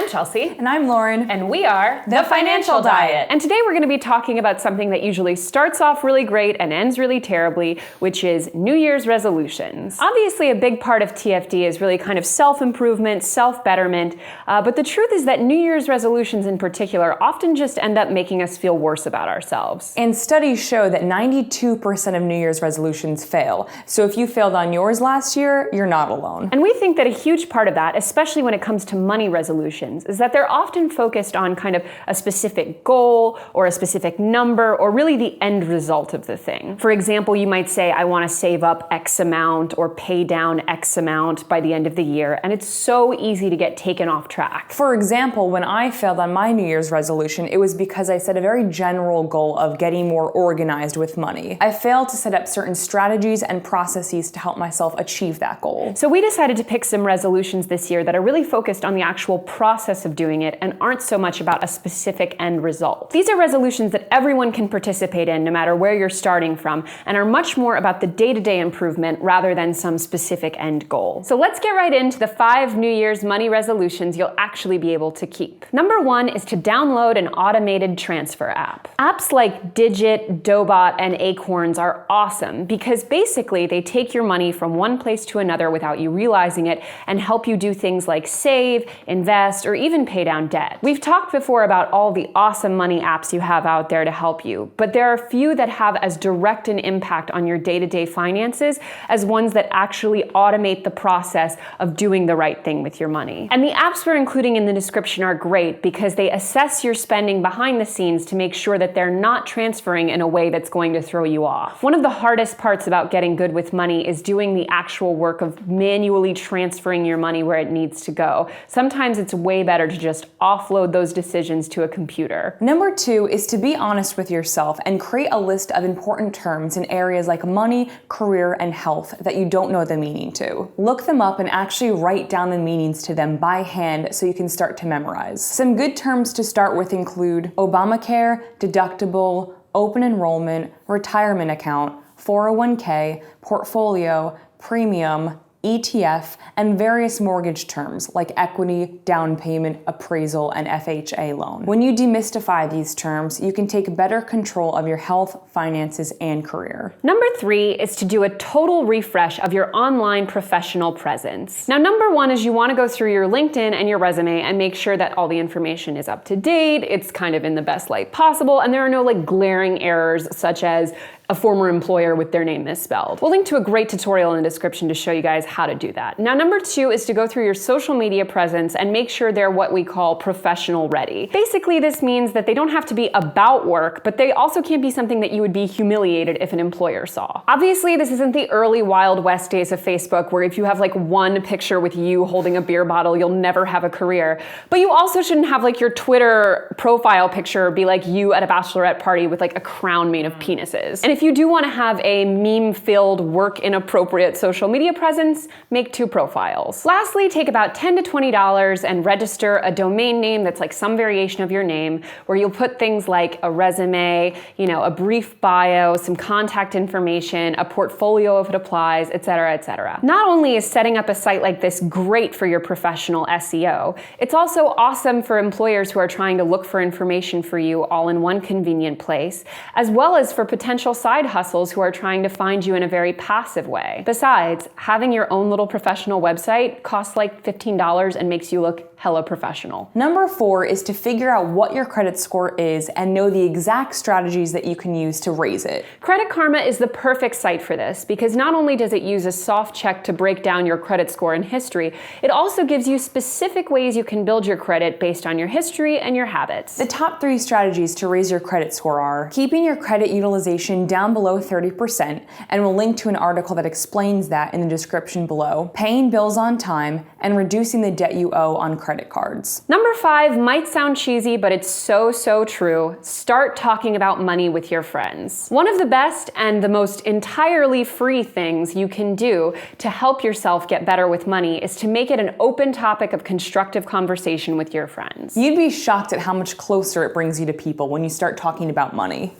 Chelsea. And I'm Lauren. And we are The Financial Diet. And today we're going to be talking about something that usually starts off really great and ends really terribly, which is New Year's resolutions. Obviously, a big part of TFD is really kind of self-improvement, self-betterment, but the truth is that New Year's resolutions in particular often just end up making us feel worse about ourselves. And studies show that 92% of New Year's resolutions fail. So if you failed on yours last year, you're not alone. And we think that a huge part of that, especially when it comes to money resolutions, is that they're often focused on kind of a specific goal or a specific number or really the end result of the thing. For example, you might say, I want to save up X amount or pay down X amount by the end of the year, and it's so easy to get taken off track. For example, when I failed on my New Year's resolution, it was because I set a very general goal of getting more organized with money. I failed to set up certain strategies and processes to help myself achieve that goal. So we decided to pick some resolutions this year that are really focused on the actual process of doing it and aren't so much about a specific end result. These are resolutions that everyone can participate in no matter where you're starting from and are much more about the day-to-day improvement rather than some specific end goal. So let's get right into the 5 New Year's money resolutions you'll actually be able to keep. Number 1 is to download an automated transfer app. Apps like Digit, Dobot, and Acorns are awesome because basically they take your money from one place to another without you realizing it and help you do things like save, invest, or even pay down debt. We've talked before about all the awesome money apps you have out there to help you, but there are few that have as direct an impact on your day-to-day finances as ones that actually automate the process of doing the right thing with your money. And the apps we're including in the description are great because they assess your spending behind the scenes to make sure that they're not transferring in a way that's going to throw you off. One of the hardest parts about getting good with money is doing the actual work of manually transferring your money where it needs to go. Sometimes it's way better to just offload those decisions to a computer. Number 2 is to be honest with yourself and create a list of important terms in areas like money, career, and health that you don't know the meaning to. Look them up and actually write down the meanings to them by hand so you can start to memorize. Some good terms to start with include Obamacare, deductible, open enrollment, retirement account, 401k, portfolio, premium, ETF, and various mortgage terms like equity, down payment, appraisal, and FHA loan. When you demystify these terms, you can take better control of your health, finances, and career. Number 3 is to do a total refresh of your online professional presence. Now, number 1 is you want to go through your LinkedIn and your resume and make sure that all the information is up to date, it's kind of in the best light possible, and there are no like glaring errors such as a former employer with their name misspelled. We'll link to a great tutorial in the description to show you guys how to do that. Now, number 2 is to go through your social media presence and make sure they're what we call professional ready. Basically, this means that they don't have to be about work, but they also can't be something that you would be humiliated if an employer saw. Obviously, this isn't the early Wild West days of Facebook where if you have like one picture with you holding a beer bottle, you'll never have a career. But you also shouldn't have like your Twitter profile picture be like you at a bachelorette party with like a crown made of penises. And if you do want to have a meme-filled, work-inappropriate social media presence, make 2 profiles. Lastly, take about $10 to $20 and register a domain name that's like some variation of your name, where you'll put things like a resume, a brief bio, some contact information, a portfolio if it applies, etc., etc. Not only is setting up a site like this great for your professional SEO, it's also awesome for employers who are trying to look for information for you all in one convenient place, as well as for potential side hustles who are trying to find you in a very passive way. Besides, having your own little professional website costs like $15 and makes you look hella professional. Number 4 is to figure out what your credit score is and know the exact strategies that you can use to raise it. Credit Karma is the perfect site for this because not only does it use a soft check to break down your credit score and history, it also gives you specific ways you can build your credit based on your history and your habits. The top 3 strategies to raise your credit score are keeping your credit utilization down below 30%, and we'll link to an article that explains that in the description below, paying bills on time, and reducing the debt you owe on credit cards. Number 5 might sound cheesy, but it's so true. Start talking about money with your friends. One of the best and the most entirely free things you can do to help yourself get better with money is to make it an open topic of constructive conversation with your friends. You'd be shocked at how much closer it brings you to people when you start talking about money.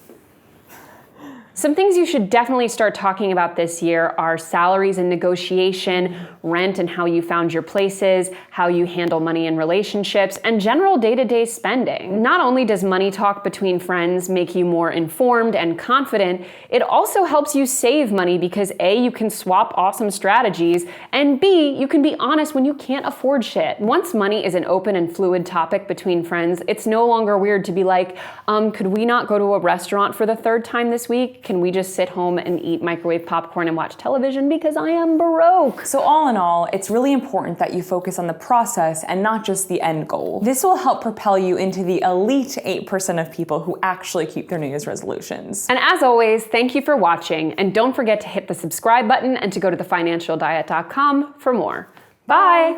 Some things you should definitely start talking about this year are salaries and negotiation, rent and how you found your places, how you handle money in relationships, and general day-to-day spending. Not only does money talk between friends make you more informed and confident, it also helps you save money because A, you can swap awesome strategies, and B, you can be honest when you can't afford shit. Once money is an open and fluid topic between friends, it's no longer weird to be like, could we not go to a restaurant for the third time this week? Can we just sit home and eat microwave popcorn and watch television because I am broke? So all in all, it's really important that you focus on the process and not just the end goal. This will help propel you into the elite 8% of people who actually keep their New Year's resolutions. And as always, thank you for watching, and don't forget to hit the subscribe button and to go to thefinancialdiet.com for more. Bye!